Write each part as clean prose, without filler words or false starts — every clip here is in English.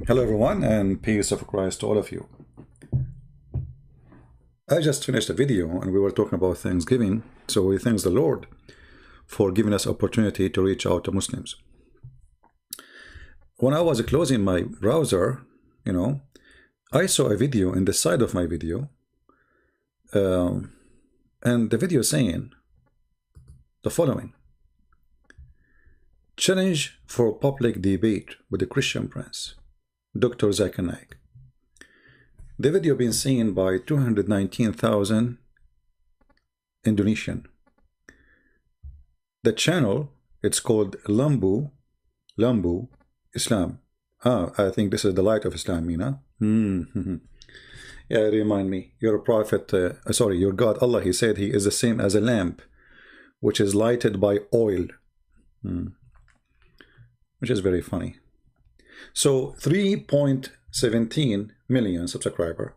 Hello everyone, and peace of Christ to all of you. I just finished a video and we were talking about Thanksgiving, so we thank the Lord for giving us opportunity to reach out to Muslims. When I was closing my browser, I saw a video in the side of my video, and the video saying the following: challenge for public debate with the Christian Prince, Dr. Zakir Naik. The video been seen by 219,000 Indonesian. The channel, it's called Lambu Islam. I think this is the light of Islam, Mina. Yeah, remind me. Your prophet, your God, Allah, he said he is the same as a lamp, which is lighted by oil. Which is very funny. So 3.17 million subscriber.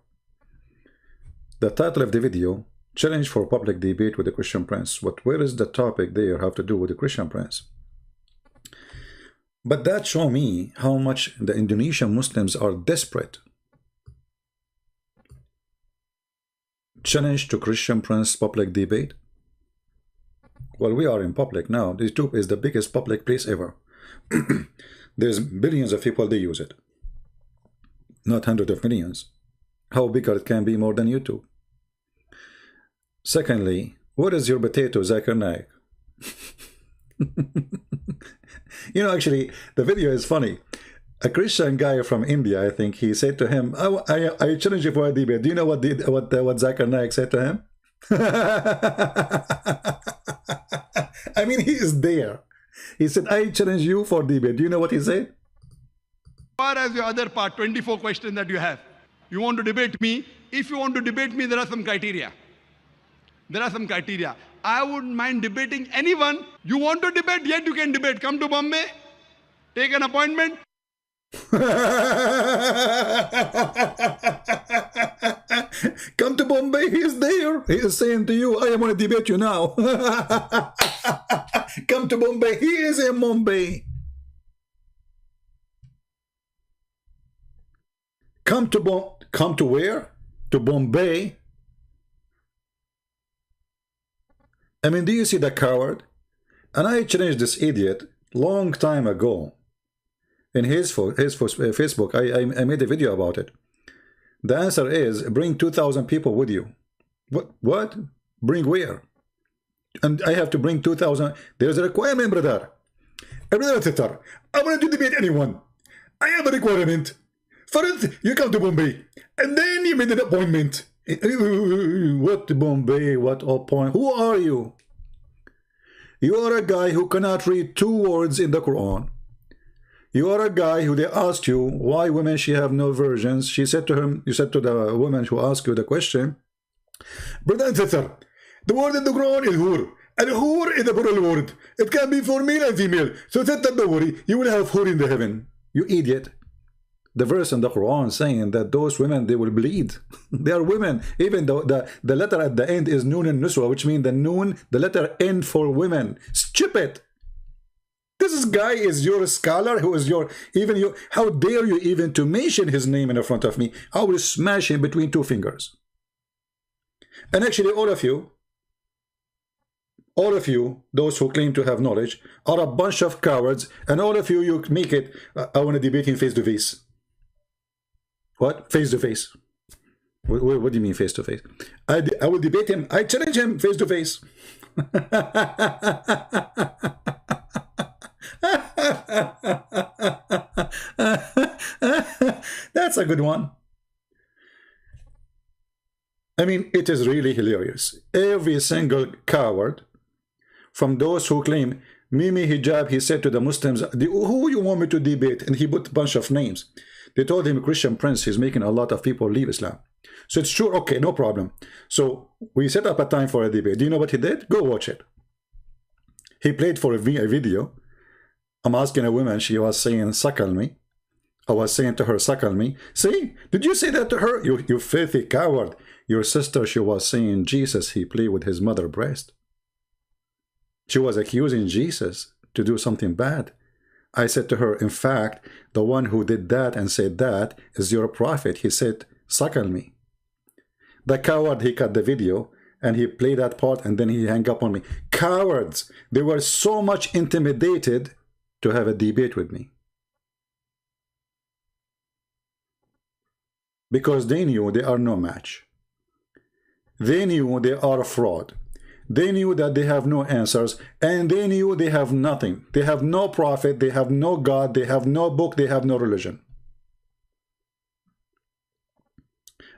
The title of the video: challenge for public debate with the Christian Prince. But where is the topic there have to do with the Christian Prince? But that show me how much the Indonesian Muslims are desperate. Challenge to Christian Prince public debate. Well, we are in public now. YouTube is the biggest public place ever. There's billions of people, they use it, not hundreds of millions. How bigger it can be more than YouTube? Secondly, what is your potato, Zakir Naik? Actually, the video is funny. A Christian guy from India, I think, he said to him, I challenge you for a debate. Do you know what Zakir Naik said to him? I mean, he is there. He said, I challenge you for debate. Do you know what he said? As far as your other part, 24 questions that you have. You want to debate me? If you want to debate me, there are some criteria. I wouldn't mind debating anyone. You want to debate, yet you can debate. Come to Bombay, take an appointment. Come to Bombay, he is there. He is saying to you, I want to debate you now. Come to Bombay, he is in Bombay. Come to where? To Bombay. I mean, do you see the coward? And I challenged this idiot long time ago. In his Facebook, I made a video about it. The answer is, bring 2,000 people with you. What? Bring where? And I have to bring 2,000. There's a requirement, brother. Brother, I want to debate anyone. I have a requirement. First, you come to Bombay, and then you made an appointment. What Bombay? What appointment? Who are you? You are a guy who cannot read 2 words in the Quran. You are a guy who they asked you why women she have no virgins. She said to him, you said to the woman who asked you the question, brother and sister, the word in the Quran is hur, and hur is a plural word. It can be for male and female. So sister, don't worry, you will have hur in the heaven. You idiot. The verse in the Quran saying that those women, they will bleed. They are women. Even though the letter at the end is noon and nuswa, which means the letter N for women. Stupid. This guy is your scholar, who is how dare you even to mention his name in front of me? I will smash him between 2 fingers. And actually all of you, those who claim to have knowledge, are a bunch of cowards, and all of you, you make it, I want to debate him face to face. What? Face to face. What do you mean face to face? I will debate him. I challenge him face to face. That's a good one. I mean, it is really hilarious. Every single coward, from those who claim Mimi hijab, he said to the Muslims, who you want me to debate? And he put a bunch of names. They told him, Christian Prince, he's making a lot of people leave Islam. So it's true, okay, no problem. So we set up a time for a debate. Do you know what he did? Go watch it. He played for a video. I'm asking a woman, she was saying, suckle me. I was saying to her, suckle me. See, did you say that to her? You filthy coward. Your sister, she was saying, Jesus, he played with his mother's breast. She was accusing Jesus to do something bad. I said to her, in fact, the one who did that and said that is your prophet. He said, suckle me. The coward, he cut the video and he played that part and then he hung up on me. Cowards! They were so much intimidated to have a debate with me. Because they knew they are no match. They knew they are a fraud. They knew that they have no answers, and they knew they have nothing. They have no prophet, they have no God, they have no book, they have no religion.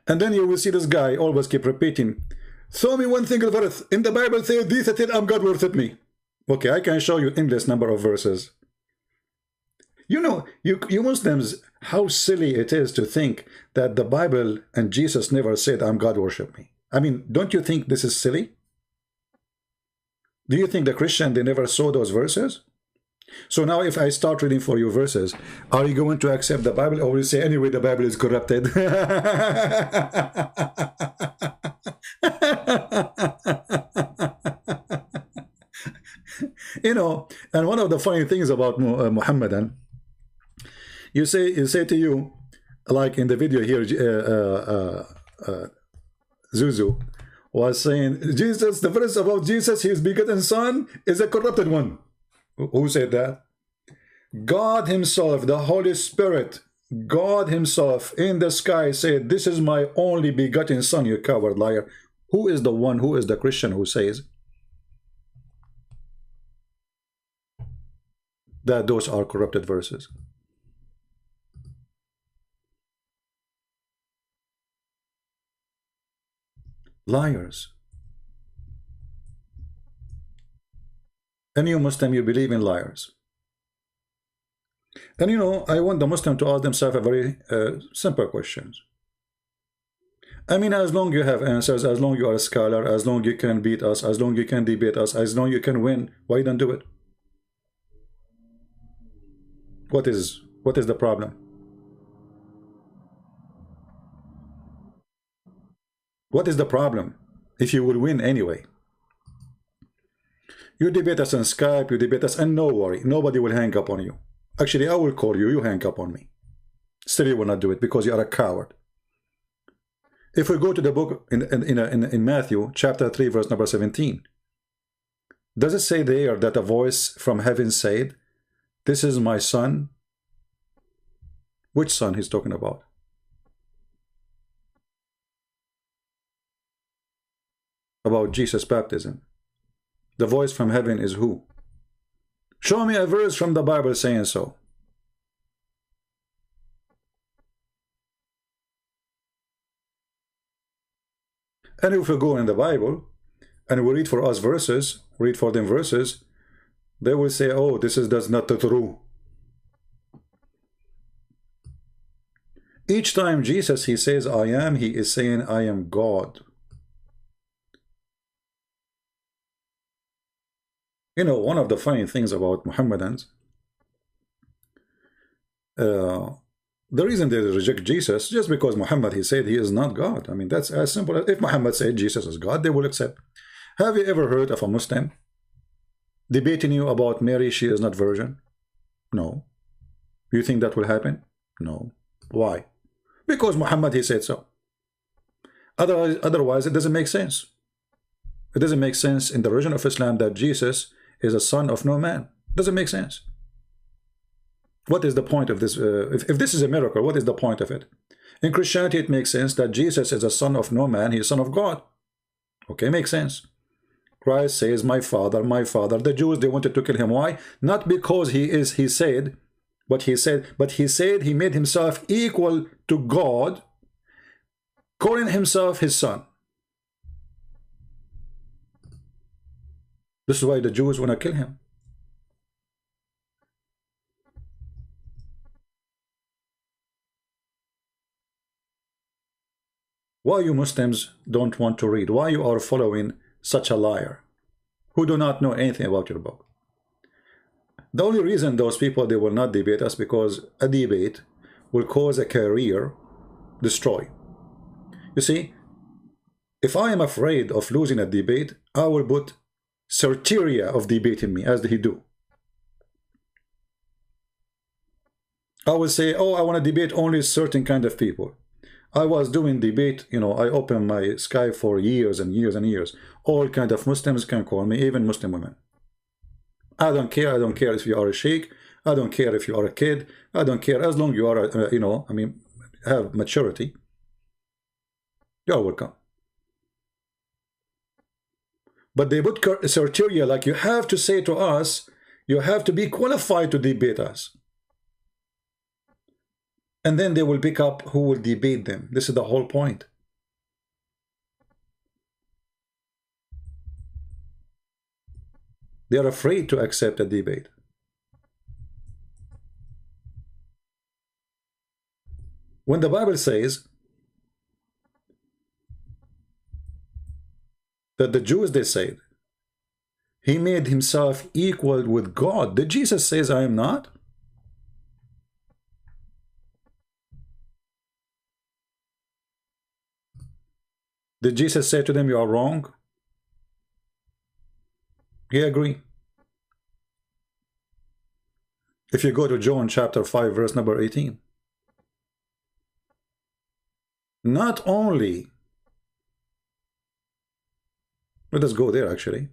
And then you will see this guy always keep repeating, show me one single verse. In the Bible says this, it I'm God worship me. Okay, I can show you endless number of verses. You know, you Muslims, how silly it is to think that the Bible and Jesus never said, I'm God worship me. I mean, don't you think this is silly? Do you think the Christian, they never saw those verses? So now if I start reading for you verses, are you going to accept the Bible, or will you say, anyway, the Bible is corrupted? You know, and one of the funny things about Muhammadan, you say to you, like in the video here, Zuzu was saying, Jesus, the verse about Jesus, his begotten son, is a corrupted one. Who said that? God himself, the Holy Spirit, God himself in the sky said, this is my only begotten son, you coward liar. Who is the one, who is the Christian who says that those are corrupted verses? Liars. And you Muslim, you believe in liars. And you know, I want the Muslim to ask themselves a very simple question. I mean, as long you have answers, as long you are a scholar, as long you can beat us, as long you can debate us, as long you can win, why don't do it? What is the problem? What is the problem if you will win anyway? You debate us on Skype, you debate us, and no worry, nobody will hang up on you. Actually, I will call you, you hang up on me. Still, you will not do it because you are a coward. If we go to the book in Matthew, chapter 3, verse number 17, does it say there that a voice from heaven said, this is my son? Which son he's talking about? About Jesus' baptism. The voice from heaven is who? Show me a verse from the Bible saying so. And if we go in the Bible and we read for us verses, read for them verses, they will say, oh, that's not true. Each time Jesus, he says, I am, he is saying, I am God. You know, one of the funny things about Mohammedans, the reason they reject Jesus, just because Muhammad, he said he is not God. I mean, that's as simple as if Muhammad said Jesus is God, they will accept. Have you ever heard of a Muslim debating you about Mary, she is not virgin? No. You think that will happen? No. Why? Because Muhammad, he said so. Otherwise, it doesn't make sense. It doesn't make sense in the religion of Islam that Jesus is a son of no man. Doesn't make sense. What is the point of this? If this is a miracle, what is the point of it? In Christianity, it makes sense that Jesus is a son of no man. He is son of God. Okay, makes sense. Christ says, my father, my father. The Jews, they wanted to kill him. Why? Not because he said what he said, but he said he made himself equal to God, calling himself his son. This is why the Jews want to kill him. Why you Muslims don't want to read? Why you are following such a liar who do not know anything about your book? The only reason those people, they will not debate us because a debate will cause a career destroy. You see, if I am afraid of losing a debate, I will put criteria of debate in me, as he do. I would say, oh, I want to debate only certain kind of people. I was doing debate, you know, I opened my Skype for years and years and years. All kind of Muslims can call me, even Muslim women. I don't care. I don't care if you are a sheikh. I don't care if you are a kid. I don't care as long as you are, you know, I mean, have maturity. You are welcome. But they put criteria like you have to say to us, you have to be qualified to debate us. And then they will pick up who will debate them. This is the whole point. They are afraid to accept a debate. When the Bible says that the Jews, they said, he made himself equal with God. Did Jesus say, I am not? Did Jesus say to them, you are wrong? He agreed. If you go to John chapter 5, verse number 18. Not only, let us go there actually,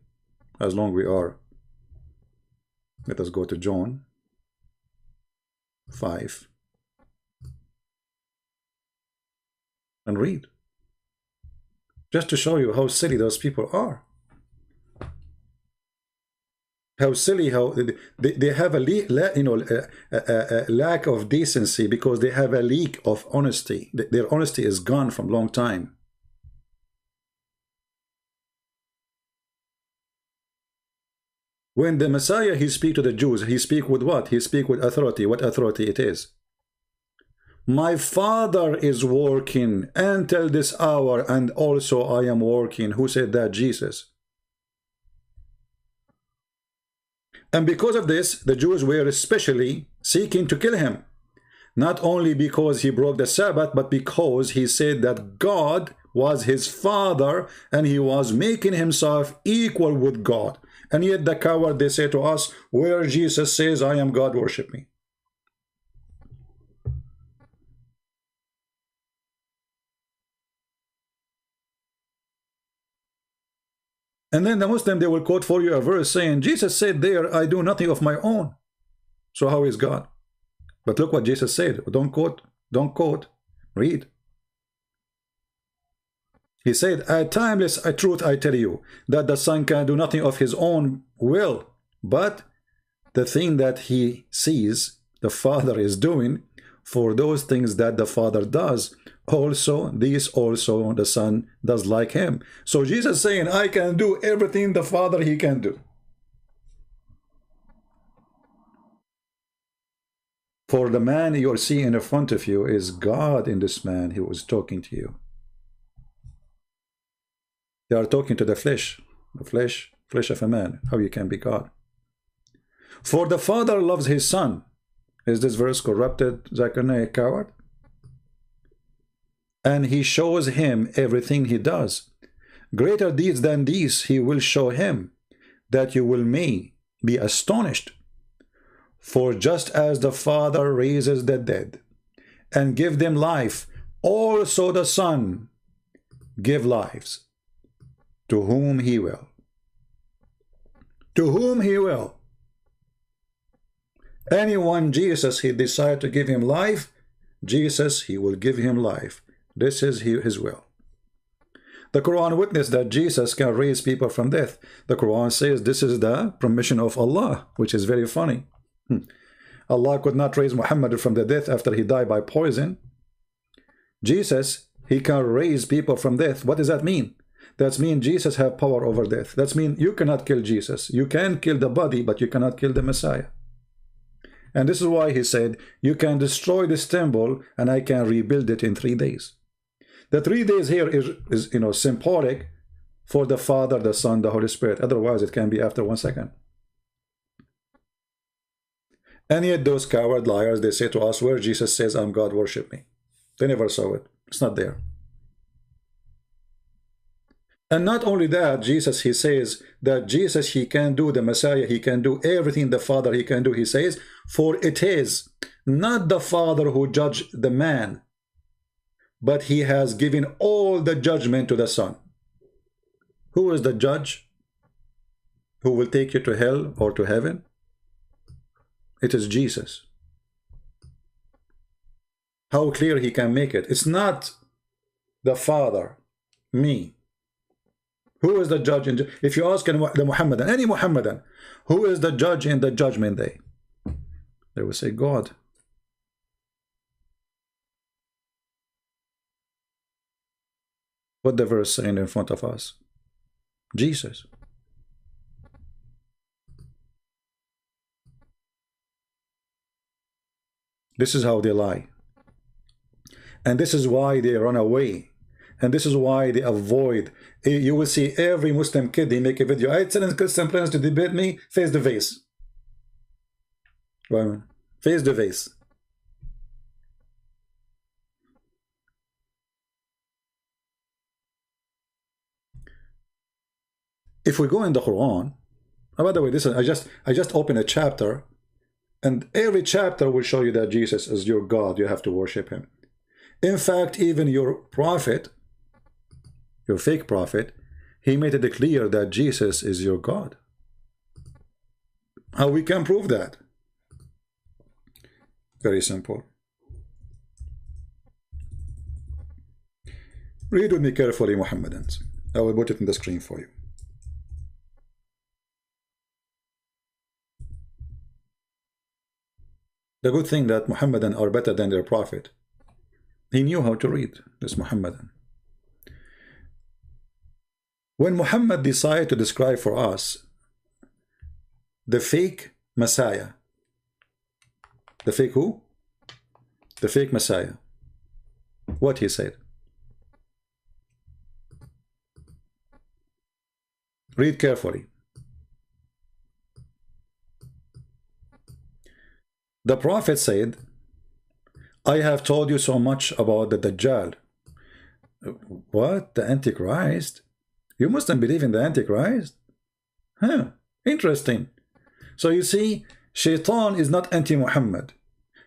as long we are. Let us go to John 5 and read. Just to show you how silly those people are. How silly, how they have a lack of decency because they have a leak of honesty. Their honesty is gone from long time. When the Messiah, he speak to the Jews, he speak with what? He speak with authority. What authority it is? My Father is working until this hour, and also I am working. Who said that? Jesus. And because of this, the Jews were especially seeking to kill him. Not only because he broke the Sabbath, but because he said that God was his Father and he was making himself equal with God. And yet the coward, they say to us, where Jesus says, I am God, worship me. And then the Muslim, they will quote for you a verse saying, Jesus said there, I do nothing of my own. So how is God? But look what Jesus said. Don't quote, read. He said, a timeless truth I tell you, that the Son can do nothing of his own will, but the thing that he sees the Father is doing, for those things that the Father does, also these also the Son does like him. So Jesus saying, I can do everything the Father he can do. For the man you're seeing in front of you is God in this man who was talking to you. They are talking to the flesh of a man, how you can be God. For the Father loves his Son. Is this verse corrupted, Zakir Naik, coward? And he shows him everything he does. Greater deeds than these he will show him, that you will may be astonished. For just as the Father raises the dead and give them life, also the Son give lives to whom he will. To whom he will. Anyone Jesus he decide to give him life, Jesus he will give him life. This is his will. The Quran witnessed that Jesus can raise people from death. The Quran says this is the permission of Allah, which is very funny. Allah could not raise Muhammad from the death after he died by poison. Jesus, he can raise people from death. What does that mean? That means Jesus have power over death. That means you cannot kill Jesus. You can kill the body, but you cannot kill the Messiah. And this is why he said, you can destroy this temple and I can rebuild it in 3 days. The 3 days here is symbolic for the Father, the Son, the Holy Spirit. Otherwise, it can be after 1 second. And yet those coward liars, they say to us, where Jesus says, I'm God, worship me. They never saw it. It's not there. And not only that, Jesus, he says that Jesus, he can do, the Messiah, he can do everything the Father he can do. He says, for it is not the Father who judged the man, but he has given all the judgment to the Son. Who is the judge who will take you to hell or to heaven? It is Jesus. How clear he can make it. It's not the Father, me. Who is the judge? If you ask the Muhammadan, any Muhammadan, who is the judge in the judgment day? They will say, God. What the verse saying in front of us? Jesus. This is how they lie. And this is why they run away. And this is why they avoid. You will see every Muslim kid, they make a video. I challenge Christian friends to debate me face to face. Well, face to face. If we go in the Quran, oh, by the way, this is, I just opened a chapter, and every chapter will show you that Jesus is your God. You have to worship him. In fact, even your prophet, your fake prophet, he made it clear that Jesus is your God. How we can prove that? Very simple. Read with me carefully, Muhammadans. I will put it in the screen for you. The good thing that Muhammadan are better than their prophet. He knew how to read, this Muhammadan. When Muhammad decided to describe for us the fake Messiah, the fake who? The fake Messiah. What he said? Read carefully. The Prophet said, I have told you so much about the Dajjal. What? The Antichrist? You mustn't believe in the Antichrist? Huh, interesting. So you see, Shaitan is not anti-Muhammad.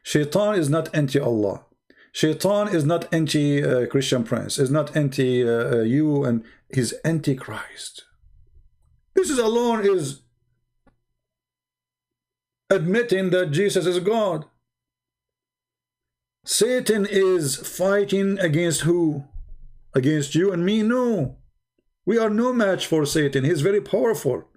Shaitan is not anti-Allah. Shaitan is not anti-Christian Prince. Is not anti-you, and he's anti-Christ. This is alone is admitting that Jesus is God. Satan is fighting against who? Against you and me? No. We are no match for Satan. He's very powerful.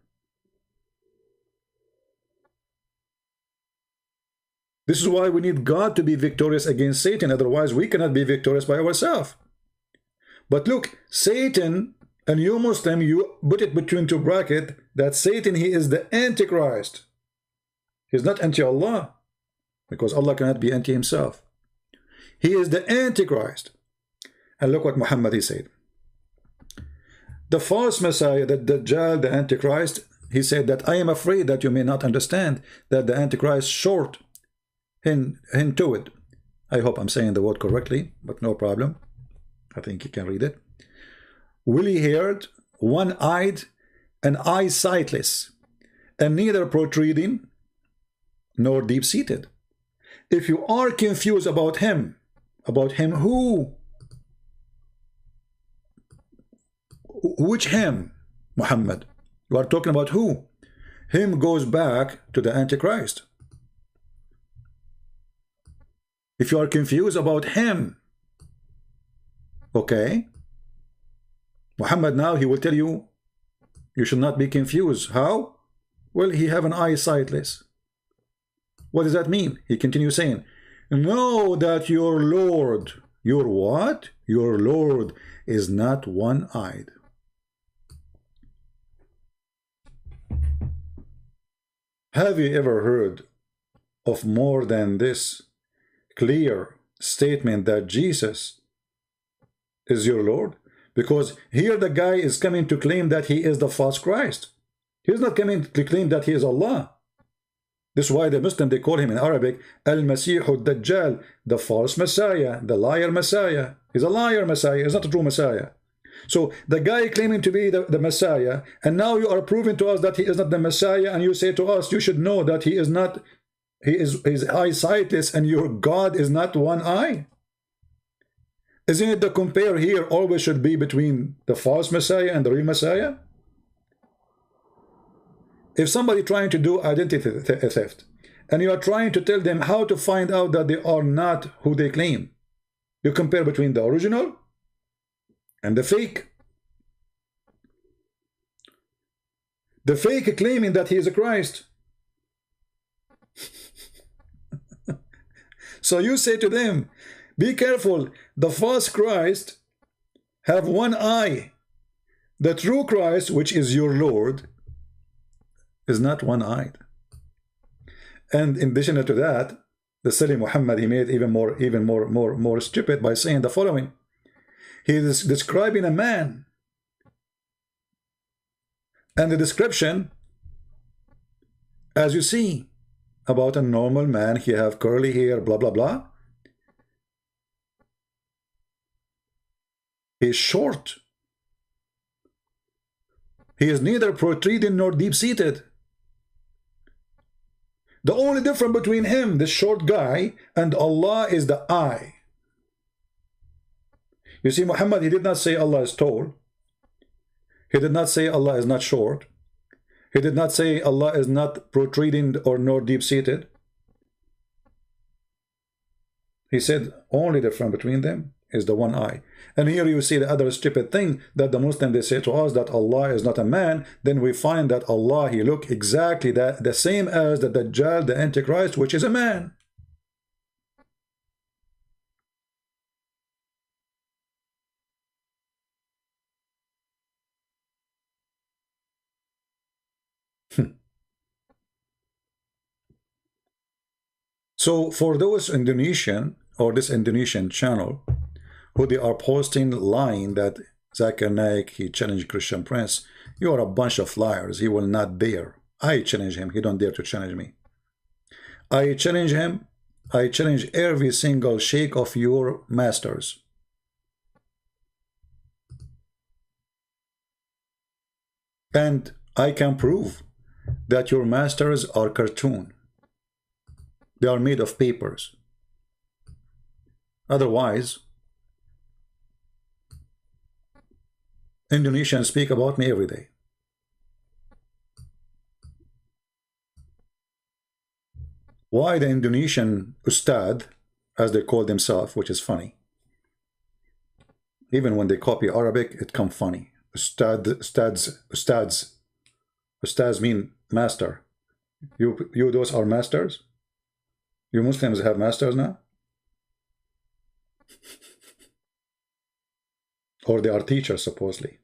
This is why we need God to be victorious against Satan. Otherwise, we cannot be victorious by ourselves. But look, Satan, and you Muslim, you put it between two brackets, that Satan, he is the Antichrist. He's not anti-Allah, because Allah cannot be anti himself. He is the Antichrist. And look what Muhammad he said. The false Messiah, the Dajjal, the Antichrist, he said that I am afraid that you may not understand that the Antichrist short into it. I hope I'm saying the word correctly, but no problem. I think you can read it. Woolly-haired, one-eyed, and eye-sightless, and neither protruding nor deep-seated. If you are confused about him who? Which him? Muhammad. You are talking about who? Him goes back to the Antichrist. If you are confused about him, okay, Muhammad now he will tell you, you should not be confused. How? Well, he have an eye sightless. What does that mean? He continues saying, know that your Lord, your what? Your Lord is not one-eyed. Have you ever heard of more than this clear statement that Jesus is your Lord? Because here the guy is coming to claim that he is the false Christ. He's not coming to claim that he is Allah. This is why the Muslim, they call him in Arabic Al-Masih al-Dajjal, the false Messiah, the liar Messiah. He's a liar Messiah, he's not a true Messiah. So the guy claiming to be the Messiah, and now you are proving to us that he is not the Messiah, and you say to us, you should know that he is not his eyesightless and your God is not one eye? Isn't it the compare here always should be between the false Messiah and the real Messiah? If somebody trying to do identity theft, and you are trying to tell them how to find out that they are not who they claim, you compare between the original and the fake. The fake claiming that he is a Christ. So you say to them, be careful, the false Christ have one eye. The true Christ, which is your Lord, is not one-eyed. And in addition to that, the silly Muhammad, he made even more stupid by saying the following. He is describing a man, and the description, as you see, about a normal man, he have curly hair, blah blah blah. He is short. He is neither protruding nor deep-seated. The only difference between him, this short guy, and Allah is the eye. You see, Muhammad, he did not say Allah is tall. He did not say Allah is not short. He did not say Allah is not protruding or nor deep-seated. He said only difference between them is the one eye. And here you see the other stupid thing that the Muslim, they say to us that Allah is not a man. Then we find that Allah, he look exactly the same as the Dajjal, the Antichrist, which is a man. So for those Indonesian or this Indonesian channel who they are posting lying that Zakir Naik, he challenged Christian Prince, you are a bunch of liars. He will not dare. I challenge him. He don't dare to challenge me. I challenge him. I challenge every single sheikh of your masters. And I can prove that your masters are cartoon. They are made of papers. Otherwise, Indonesians speak about me every day. Why the Indonesian Ustad, as they call themselves, which is funny. Even when they copy Arabic, it comes funny. Ustads mean master. You those are masters? You Muslims have masters now? Or they are teachers, supposedly.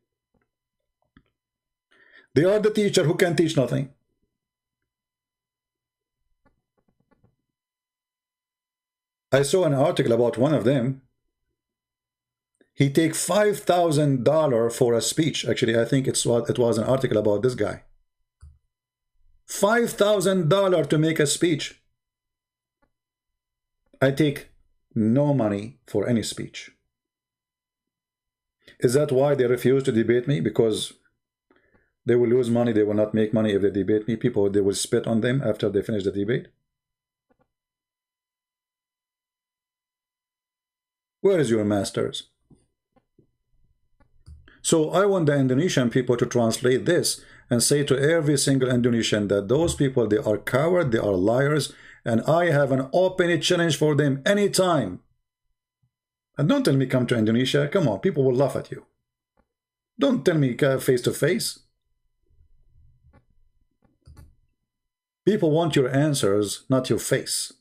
They are the teacher who can teach nothing. I saw an article about one of them. He take $5,000 for a speech. Actually, I think it was an article about this guy. $5,000 to make a speech. I take no money for any speech. Is that why they refuse to debate me? Because they will lose money, they will not make money if they debate me. People, they will spit on them after they finish the debate. Where is your masters? So I want the Indonesian people to translate this and say to every single Indonesian that those people, they are cowards, they are liars, and I have an open challenge for them anytime. And don't tell me come to Indonesia. Come on, people will laugh at you. Don't tell me face to face. People want your answers, not your face.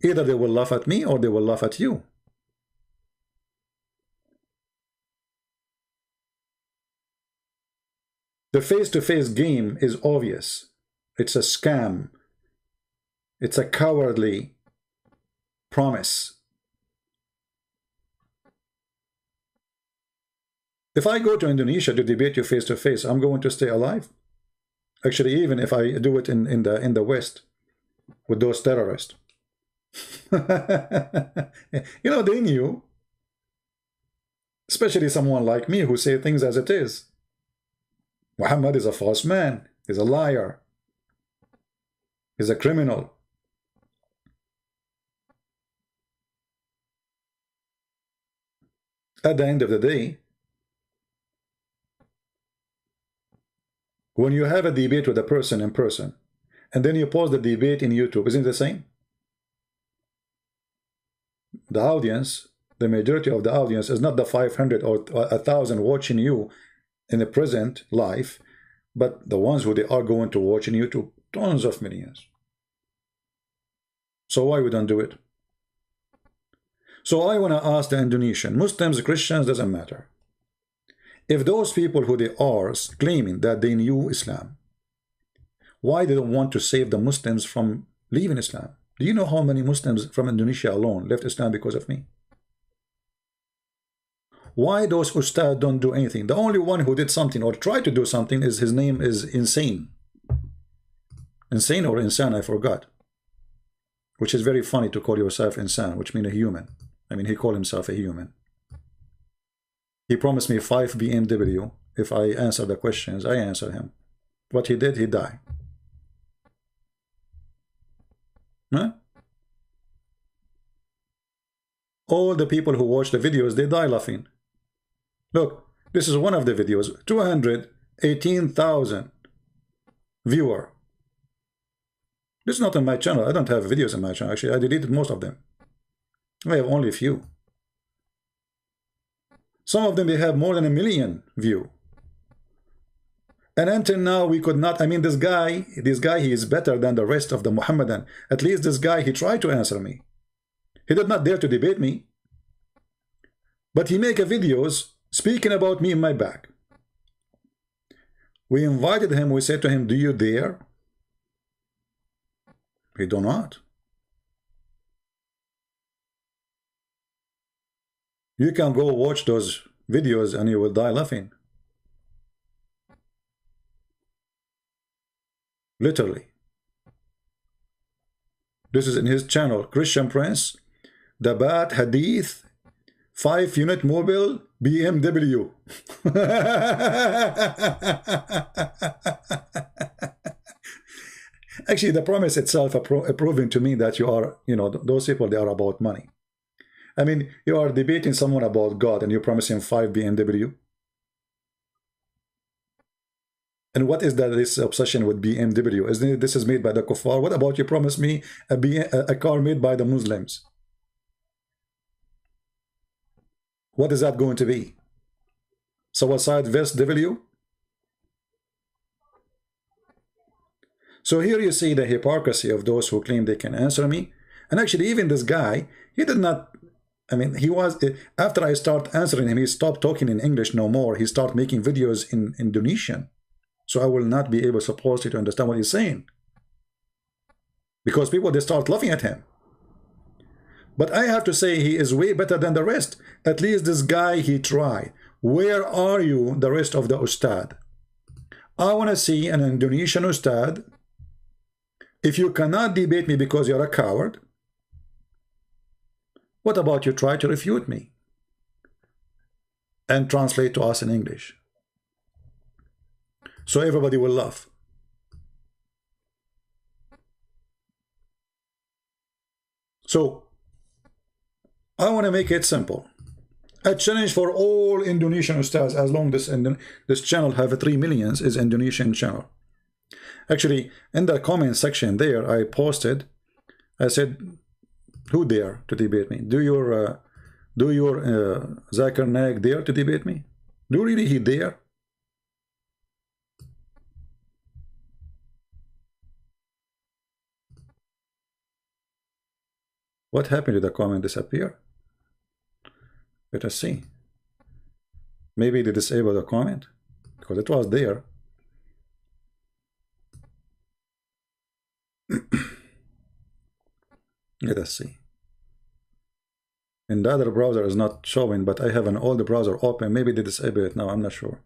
Either they will laugh at me or they will laugh at you. The face-to-face game is obvious. It's a scam. It's a cowardly promise. If I go to Indonesia to debate you face-to-face, I'm going to stay alive. Actually, even if I do it in the West with those terrorists. You know, they knew. Especially someone like me who say things as it is. Muhammad is a false man. He's a liar. He's a criminal. at the end of the day, when you have a debate with a person in person, and then you post the debate in YouTube, isn't it the same? The audience, the majority of the audience is not the 500 or 1,000 watching you in the present life, but the ones who they are going to watch in YouTube, tons of millions. So why we don't do it? So I want to ask the Indonesian, Muslims, Christians, doesn't matter. If those people who they are claiming that they knew Islam, why they don't want to save the Muslims from leaving Islam? Do you know how many Muslims from Indonesia alone left Islam because of me? Why those ustad don't do anything? The only one who did something or tried to do something is, his name is Insane. Insane or Insan, I forgot. Which is very funny to call yourself Insan, which means a human. I mean, he called himself a human. He promised me 5 BMW. If I answer the questions, I answer him. What he did, he died. Huh? All the people who watch the videos, they die laughing. Look, this is one of the videos. 218,000 viewer. This is not on my channel. I don't have videos on my channel. Actually, I deleted most of them. I have only a few. Some of them, they have more than 1 million view. And until now, we could not, I mean, this guy, he is better than the rest of the Mohammedan. At least this guy, he tried to answer me. He did not dare to debate me. But he make videos speaking about me in my back. We invited him, we said to him, do you dare? He do not. You can go watch those videos and you will die laughing. Literally. This is in his channel, Christian Prince, Dabat Hadith, 5-unit mobile BMW. Actually, the promise itself proving to me that you are, you know, those people, they are about money. I mean, you are debating someone about God and you promise him 5 BMW. And what is that, this obsession with BMW? Isn't it, this is made by the kuffar? What about you promise me a car made by the Muslims? What is that going to be? Suicide vest W? So here you see the hypocrisy of those who claim they can answer me. And actually, even this guy, he did not, I mean, he was, after I start answering him, he stopped talking in English no more. He started making videos in Indonesian. So I will not be able supposedly to understand what he's saying. Because people, they start laughing at him. But I have to say he is way better than the rest. At least this guy, he tried. Where are you, the rest of the ustad? I want to see an Indonesian ustad. If you cannot debate me because you're a coward, what about you try to refute me? And translate to us in English. So everybody will laugh. So, I want to make it simple. A challenge for all Indonesian ustads, as long as this channel have 3 million, is Indonesian channel. Actually, in the comment section there, I posted, I said, who dare to debate me? Do your Zakir Naik dare to debate me? Do really he dare? What happened to the comment disappear? Let us see. Maybe they disabled the comment because it was there. Let us see. And the other browser is not showing, but I have an older browser open. Maybe they disable it now. I'm not sure.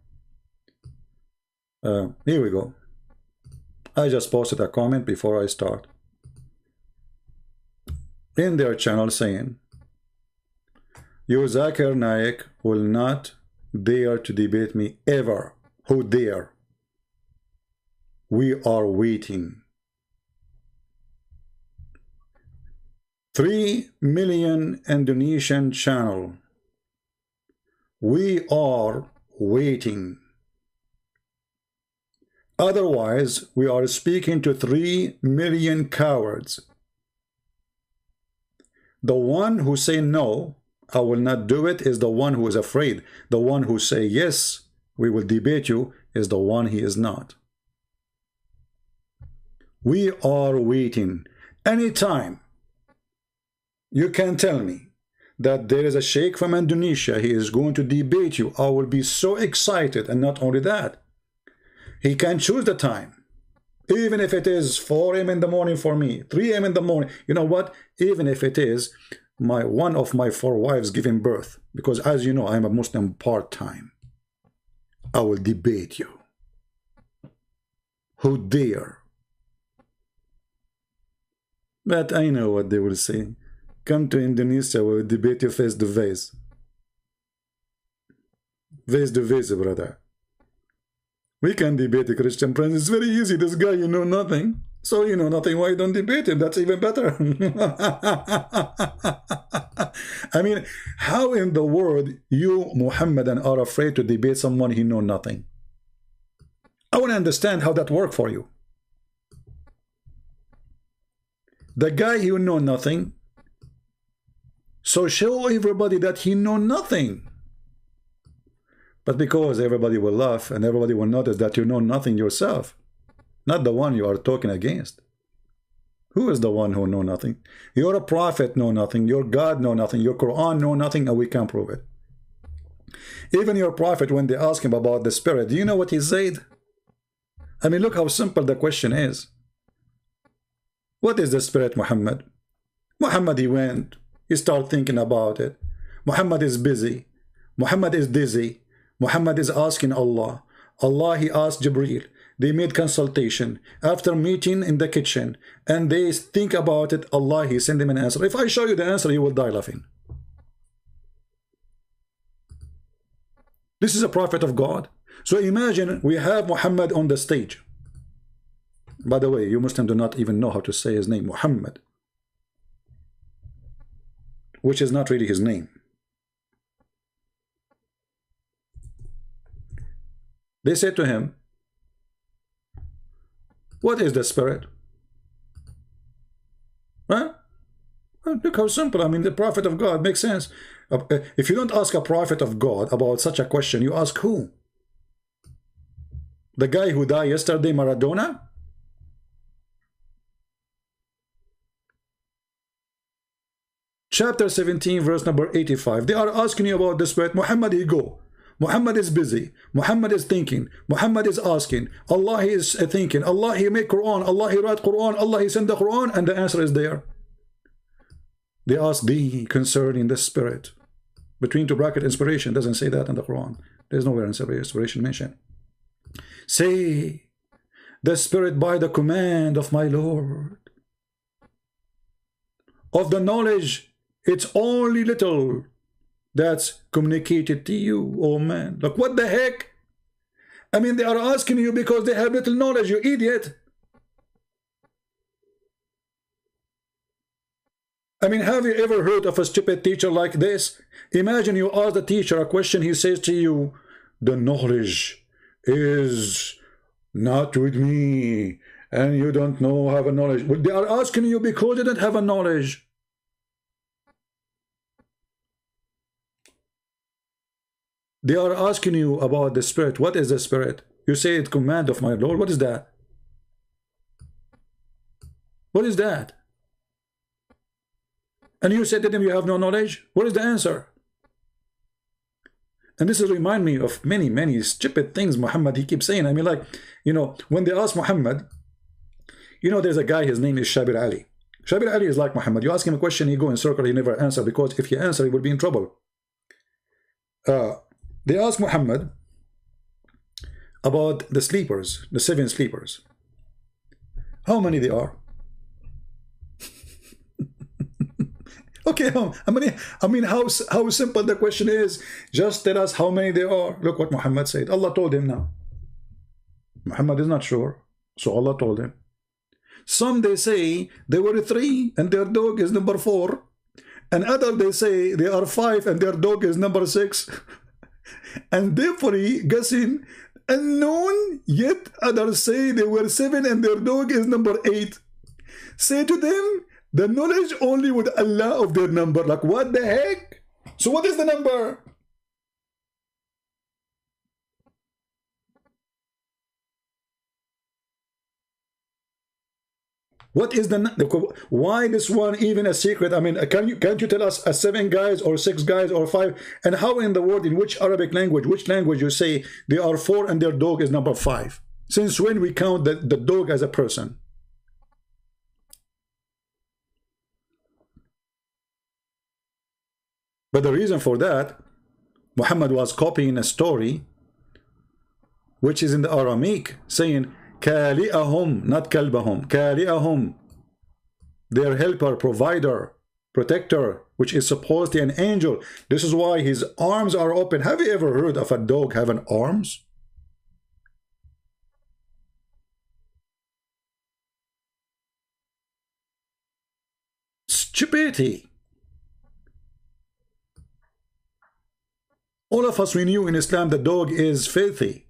Here we go. I just posted a comment before I start in their channel saying, you Zakir Naik will not dare to debate me ever. Who dare? We are waiting. 3 million Indonesian channel. We are waiting. Otherwise, we are speaking to 3 million cowards. The one who say no, I will not do it, is the one who is afraid. The one who say yes, we will debate you, is the one he is not. We are waiting. Anytime you can tell me that there is a sheikh from Indonesia, he is going to debate you, I will be so excited. And not only that, he can choose the time. Even if it is 4 a.m. in the morning for me, 3 a.m. in the morning. You know what? Even if it is one of my 4 wives giving birth. Because as you know, I am a Muslim part-time. I will debate you. Who dare? But I know what they will say. Come to Indonesia, we'll debate you face to face. Face to face, brother. We can debate the Christian prince. It's very easy. This guy, you know nothing. So you know nothing. Why don't debate him? That's even better. I mean, how in the world you, Muhammadan, are afraid to debate someone who know nothing? I want to understand how that worked for you. The guy who know nothing, so show everybody that he know nothing. But because everybody will laugh and everybody will notice that you know nothing yourself, not the one you are talking against. Who is the one who know nothing? Your prophet know nothing, your God know nothing, your Quran know nothing, and we can prove it. Even your prophet, when they ask him about the spirit, do you know what he said? I mean, look how simple the question is. What is the spirit, Muhammad? Muhammad, he went, he started thinking about it. Muhammad is busy. Muhammad is dizzy. Muhammad is asking Allah. Allah, he asked Jibreel. They made consultation. After meeting in the kitchen, and they think about it, Allah, he sent him an answer. If I show you the answer, you will die laughing. This is a prophet of God. So imagine we have Muhammad on the stage. By the way, you Muslims do not even know how to say his name, Muhammad, which is not really his name. They said to him, what is the spirit? Huh? Look how simple. I mean, the prophet of God makes sense. If you don't ask a prophet of God about such a question, you ask who? The guy who died yesterday, Maradona? Chapter 17, verse number 85. They are asking you about the spirit. Muhammad, he go. Muhammad is busy. Muhammad is thinking. Muhammad is asking. Allah, he is thinking. Allah, he make Quran. Allah, he write Quran. Allah, he send the Quran. And the answer is there. They ask thee concerning the spirit. Between two bracket inspiration. Doesn't say that in the Quran. There's nowhere inspiration mentioned. Say, the spirit by the command of my Lord. Of the knowledge, it's only little that's communicated to you. Oh man, look, what the heck? I mean, they are asking you because they have little knowledge, you idiot. I mean, have you ever heard of a stupid teacher like this? Imagine you ask the teacher a question, he says to you, the knowledge is not with me, and you don't know, have a knowledge. Well, they are asking you because they don't have a knowledge. They are asking you about the spirit. What is the spirit? You say it's command of my Lord. What is that? What is that? And you said to them you have no knowledge. What is the answer? And this is remind me of many stupid things Muhammad he keeps saying. I mean, like, you know, when they ask Muhammad, you know, there's a guy, his name is Shabir Ali. Shabir Ali is like Muhammad. You ask him a question, he go in circle, he never answer, because if he answer, he will be in trouble. They ask Muhammad about the sleepers, the 7 sleepers. How many they are? Okay, I mean, how simple the question is. Just tell us how many there are. Look what Muhammad said. Allah told him now. Muhammad is not sure, so Allah told him. Some they say there were 3 and their dog is number 4, and other they say they are 5 and their dog is number 6. and therefore guessing unknown, yet others say they were 7 and their dog is number 8. Say to them, the knowledge only with Allah of their number. Like, what the heck? So what is the number? What is why this one even a secret? I mean, can't you tell us 7 guys or 6 guys or 5? And how in the world, in which Arabic language, which language you say they are 4 and their dog is number 5? Since when we count the dog as a person? But the reason for that, Muhammad was copying a story which is in the Aramaic, saying Kali'ahum, not kalbahum, Kali'ahum, their helper, provider, protector, which is supposedly an angel. This is why his arms are open. Have you ever heard of a dog having arms? Stupidity. All of us, we knew in Islam the dog is filthy.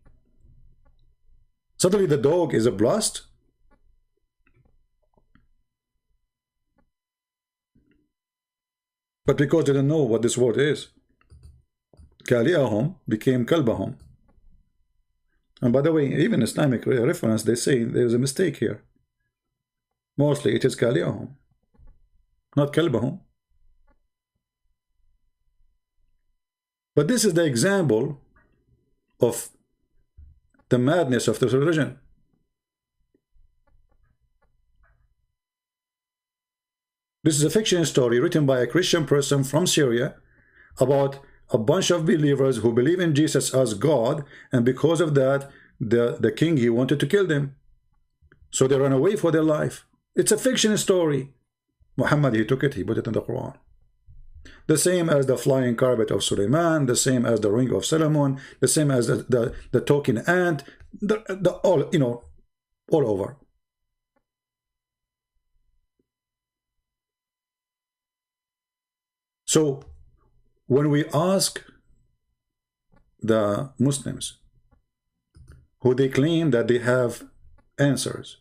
Suddenly the dog is a blessed. But because they didn't know what this word is, Kali'ahum became Kalbahum. And by the way, even Islamic reference, they say there's a mistake here. Mostly it is Kali'ahum, not Kalbahum. But this is the example of the madness of this religion. This is a fiction story written by a Christian person from Syria about a bunch of believers who believe in Jesus as God, and because of that, the king, he wanted to kill them. So they ran away for their life. It's a fiction story. Muhammad, he took it, he put it in the Quran. The same as the flying carpet of Suleiman, the same as the ring of Solomon, the same as the talking ant, all, you know, all over. So when we ask the Muslims who they claim that they have answers,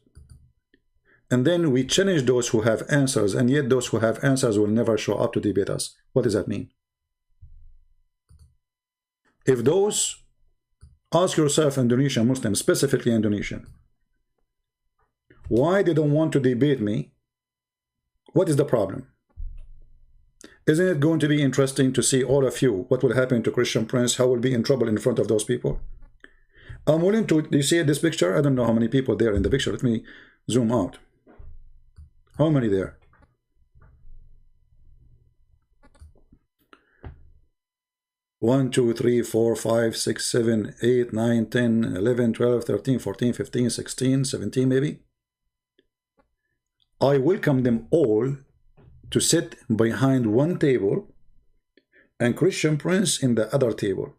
and then we challenge those who have answers, and yet those who have answers will never show up to debate us. What does that mean? If those, ask yourself, Indonesian Muslims, specifically Indonesian, why they don't want to debate me? What is the problem? Isn't it going to be interesting to see all of you, what will happen to Christian Prince, how will be in trouble in front of those people? I'm willing to, do you see this picture? I don't know how many people there in the picture. Let me zoom out. How many there? One, 2, 3, 4, 5, 6, 7, 8, 9, 10, 11, 12, 13, 14, 15, 16, 17 maybe. I welcome them all to sit behind one table and Christian Prince in the other table.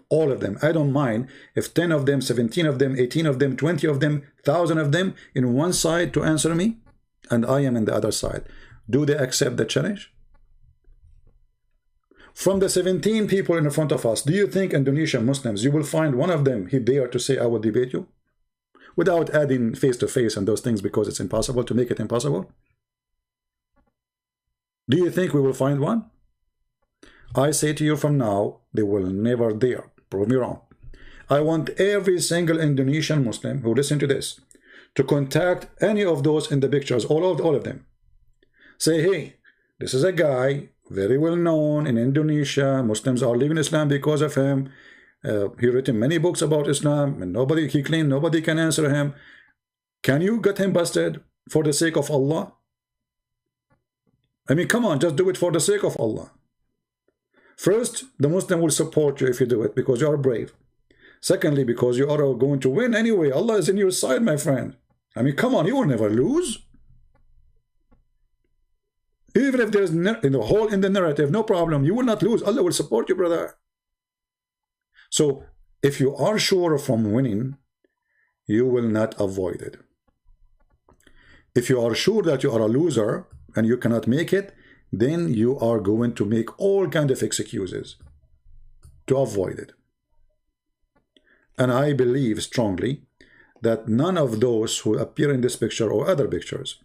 All of them. I don't mind if 10 of them, 17 of them, 18 of them, 20 of them, 1,000 of them in one side to answer me, and I am in the other side. Do they accept the challenge? From the 17 people in front of us, do you think Indonesian Muslims, you will find one of them, he dare to say, I will debate you? Without adding face-to-face and those things, because it's impossible to make it impossible? Do you think we will find one? I say to you from now, they will never dare. Prove me wrong. I want every single Indonesian Muslim who listen to this to contact any of those in the pictures, all of them. Say, hey, this is a guy very well known in Indonesia. Muslims are leaving Islam because of him. He written many books about Islam, and he claimed nobody can answer him. Can you get him busted for the sake of Allah? I mean, come on, just do it for the sake of Allah. First, the Muslim will support you if you do it because you are brave. Secondly, because you are going to win anyway. Allah is in your side, my friend. I mean, come on, you will never lose. Even if there's a hole in the narrative, no problem. You will not lose. Allah will support you, brother. So, if you are sure from winning, you will not avoid it. If you are sure that you are a loser and you cannot make it, then you are going to make all kinds of excuses. to avoid it. And I believe strongly that none of those who appear in this picture or other pictures,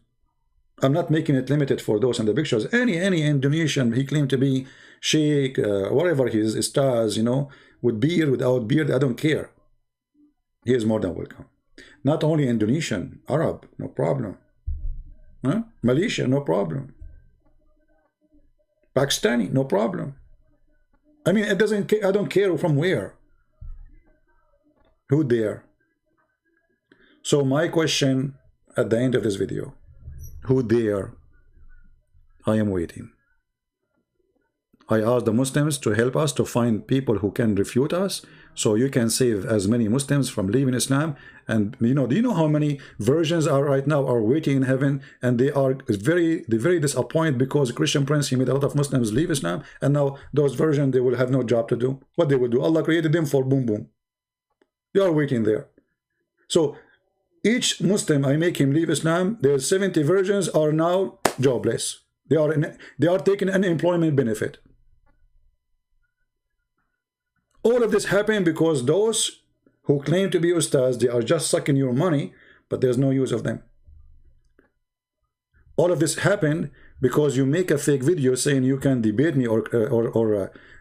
I'm not making it limited for those in the pictures, any Indonesian, he claimed to be sheikh, whatever he is, stars, you know, with beard, without beard, I don't care. He is more than welcome. Not only Indonesian, Arab, no problem. Huh? Malaysia, no problem. Pakistani, no problem. I mean, it doesn't. I don't care from where. Who dare? So my question at the end of this video: who dare? I am waiting. I ask the Muslims to help us to find people who can refute us, so you can save as many Muslims from leaving Islam. And you know, do you know how many versions are right now are waiting in heaven, and they are very disappointed because Christian Prince, he made a lot of Muslims leave Islam, and now those versions, they will have no job to do. What they will do? Allah created them for boom boom. They are waiting there. So each Muslim I make him leave Islam, there's 70 versions are now jobless. They are taking unemployment benefit. All of this happened because those who claim to be ustads, they are just sucking your money, but there's no use of them. All of this happened because you make a fake video saying you can debate me or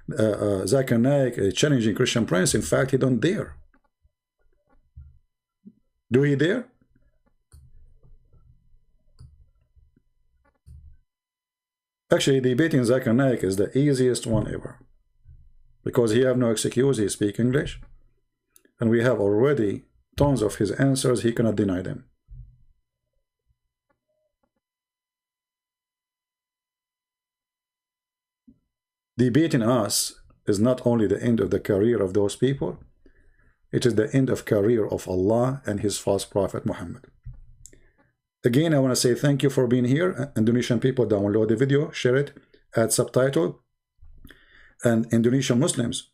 Zakir Naik challenging Christian Prince. In fact, he don't dare. Do he dare? Actually, debating Zakir Naik is the easiest one ever, because he have no excuse. He speak English, and we have already tons of his answers. He cannot deny them. Debating us is not only the end of the career of those people, it is the end of career of Allah and his false prophet Muhammad. Again, I want to say thank you for being here. Indonesian people, download the video, share it, add subtitle. And Indonesian Muslims,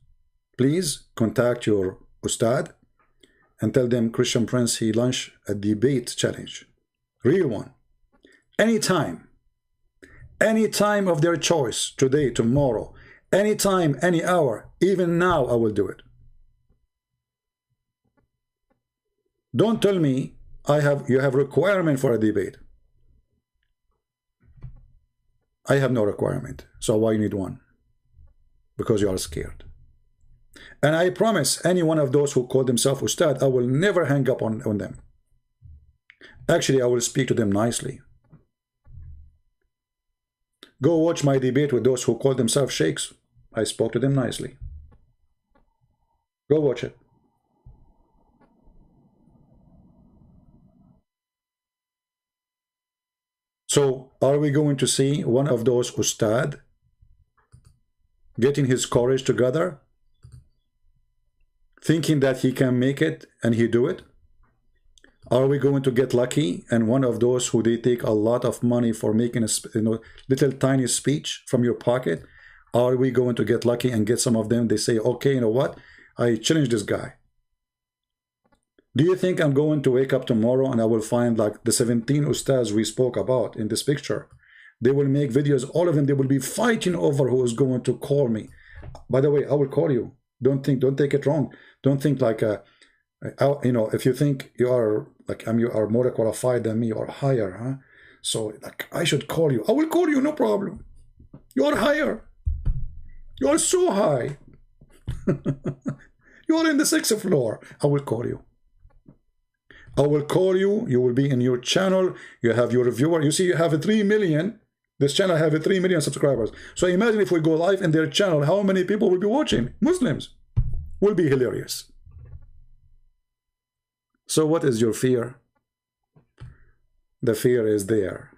please contact your ustad and tell them Christian Prince, he launched a debate challenge. Real one. Anytime of their choice, today, tomorrow, anytime, any hour, even now, I will do it. Don't tell me you have requirement for a debate. I have no requirement, so why you need one? Because you are scared. And I promise any one of those who call themselves ustad, I will never hang up on them. Actually, I will speak to them nicely. Go watch my debate with those who call themselves sheikhs. I spoke to them nicely. Go watch it. So, are we going to see one of those ustad getting his courage together, thinking that he can make it, and he do it? Are we going to get lucky and one of those who they take a lot of money for making a little tiny speech from your pocket? Are we going to get lucky and get some of them, they say, okay, you know what, I challenge this guy? Do you think I'm going to wake up tomorrow and I will find like the 17 ustads we spoke about in this picture? They will make videos, all of them, they will be fighting over who is going to call me. By the way, I will call you. Don't take it wrong. Don't think like, you know, if you think you are like, you are more qualified than me or higher, huh? So like, I should call you. I will call you, no problem. You are higher. You are so high. You are in the 6th floor. I will call you. I will call you. You will be in your channel. You have your viewer. You see, you have 3 million. This channel have 3 million subscribers. So imagine if we go live in their channel, how many people will be watching? Muslims. Will be hilarious. So what is your fear? The fear is there.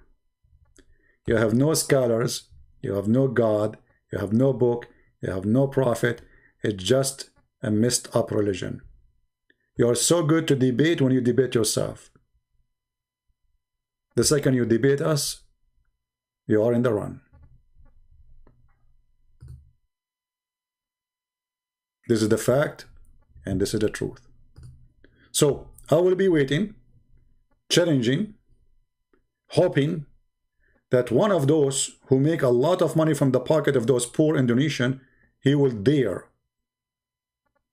You have no scholars. You have no God. You have no book. You have no prophet. It's just a messed up religion. You are so good to debate when you debate yourself. The second you debate us, you are in the run. This is the fact, and this is the truth. So, I will be waiting, challenging, hoping that one of those who make a lot of money from the pocket of those poor Indonesian, he will dare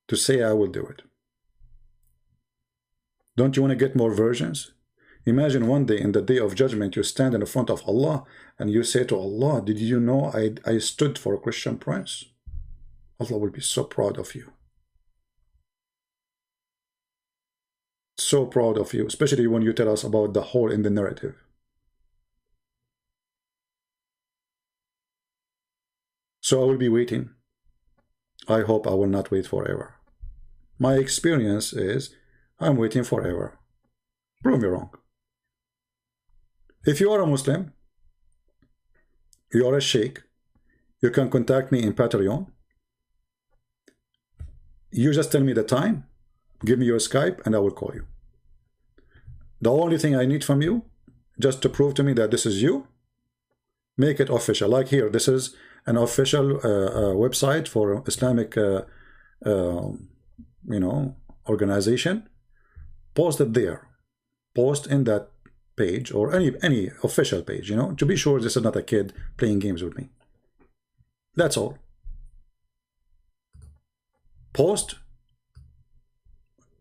to say I will do it. Don't you want to get more versions? Imagine one day, in the day of judgment, you stand in front of Allah and you say to Allah, did you know I stood for a Christian prince? Allah will be so proud of you. So proud of you, especially when you tell us about the hole in the narrative. So I will be waiting. I hope I will not wait forever. My experience is I'm waiting forever. Prove me wrong. If you are a Muslim, you are a sheikh, you can contact me in Patreon. You just tell me the time, give me your Skype, and I will call you. The only thing I need from you, just to prove to me that this is you, make it official. Like here, this is an official website for Islamic, organization. Post it there. Post in that page or any official page, to be sure this is not a kid playing games with me. That's all. Post,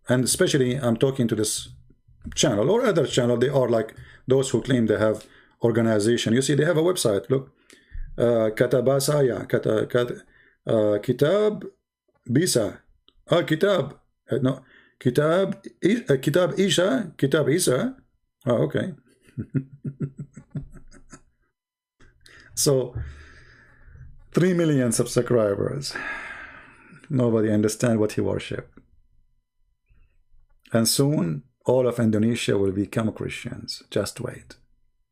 and especially I'm talking to this channel or other channel. They are like those who claim they have organization. You see, they have a website. Look, Katabasaya, Kitab Bisa, Kitab, no, Kitab Isa. Oh, okay. So 3 million subscribers. Nobody understand what he worship. And soon all of Indonesia will become Christians. Just wait.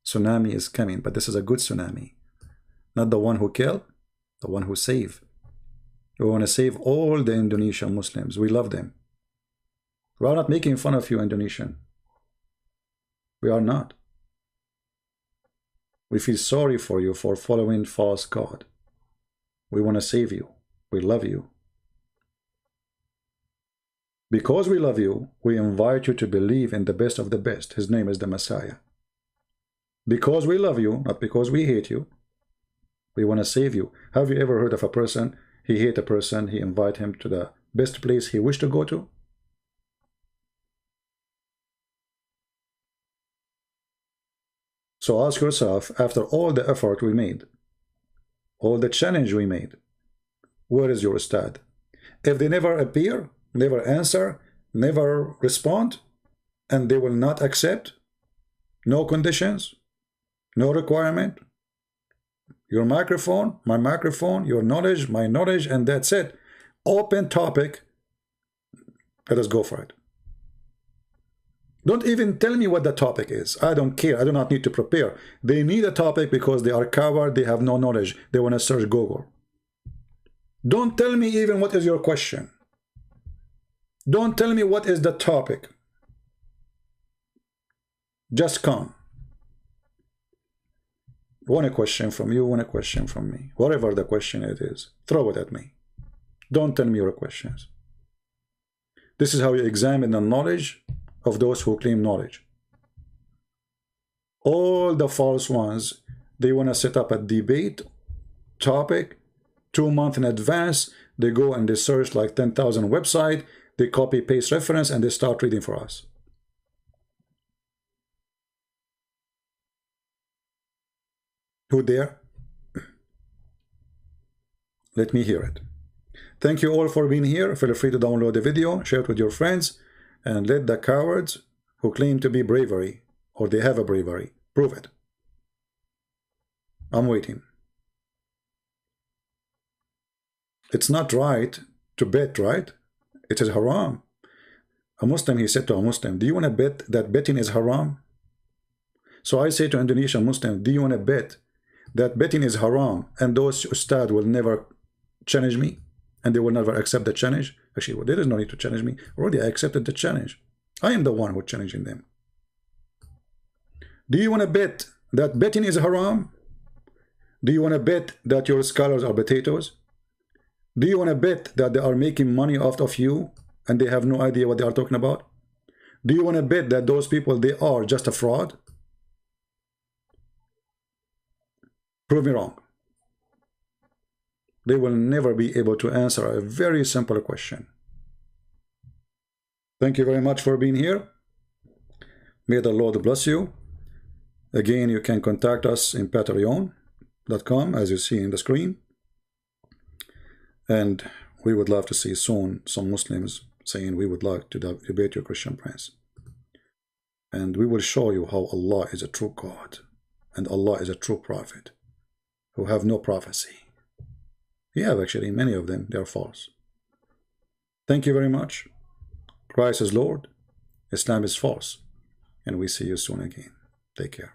Tsunami is coming, but this is a good tsunami. Not the one who kill, the one who save. We want to save all the Indonesian Muslims. We love them. We are not making fun of you, Indonesian. We are not. We feel sorry for you for following false God. We want to save you. We love you. Because we love you, we invite you to believe in the best of the best. His name is the Messiah. Because we love you, not because we hate you, we want to save you. Have you ever heard of a person, he hate a person, he invite him to the best place he wished to go to? So ask yourself, after all the effort we made, all the challenge we made, where is your ustad? If they never appear, never answer, never respond, and they will not accept, no conditions, no requirement, your microphone, my microphone, your knowledge, my knowledge, and that's it. Open topic. Let us go for it. Don't even tell me what the topic is. I don't care. I do not need to prepare. They need a topic because they are coward. They have no knowledge. They want to search Google. Don't tell me even what is your question. Don't tell me what is the topic. Just come. Want a question from you, want a question from me. Whatever the question it is, throw it at me. Don't tell me your questions. This is how you examine the knowledge of those who claim knowledge. All the false ones, they want to set up a debate topic 2 months in advance. They go and they search like 10,000 websites. They copy paste reference and they start reading for us. Who dare? Let me hear it. Thank you all for being here. Feel free to download the video, share it with your friends, and let the cowards who claim to be bravery, or they have a bravery, prove it. I'm waiting. It's not right to bet, right? It is haram. A Muslim, he said to a Muslim, do you want to bet that betting is haram? So I say to Indonesian Muslim, do you want to bet that betting is haram and those ustad will never challenge me and they will never accept the challenge? Actually, well, there is no need to challenge me. Already I accepted the challenge. I am the one who's challenging them. Do you want to bet that betting is haram? Do you want to bet that your scholars are potatoes? Do you want to bet that they are making money off of you and they have no idea what they are talking about? Do you want to bet that those people, they are just a fraud? Prove me wrong. They will never be able to answer a very simple question. Thank you very much for being here. May the Lord bless you. Again, you can contact us in patreon.com, as you see in the screen. And we would love to see soon some Muslims saying we would like to debate your Christian prince. And we will show you how Allah is a true God and Allah is a true prophet who have no prophecy. You have actually many of them, they are false. Thank you very much. Christ is Lord, Islam is false, and we see you soon again. Take care.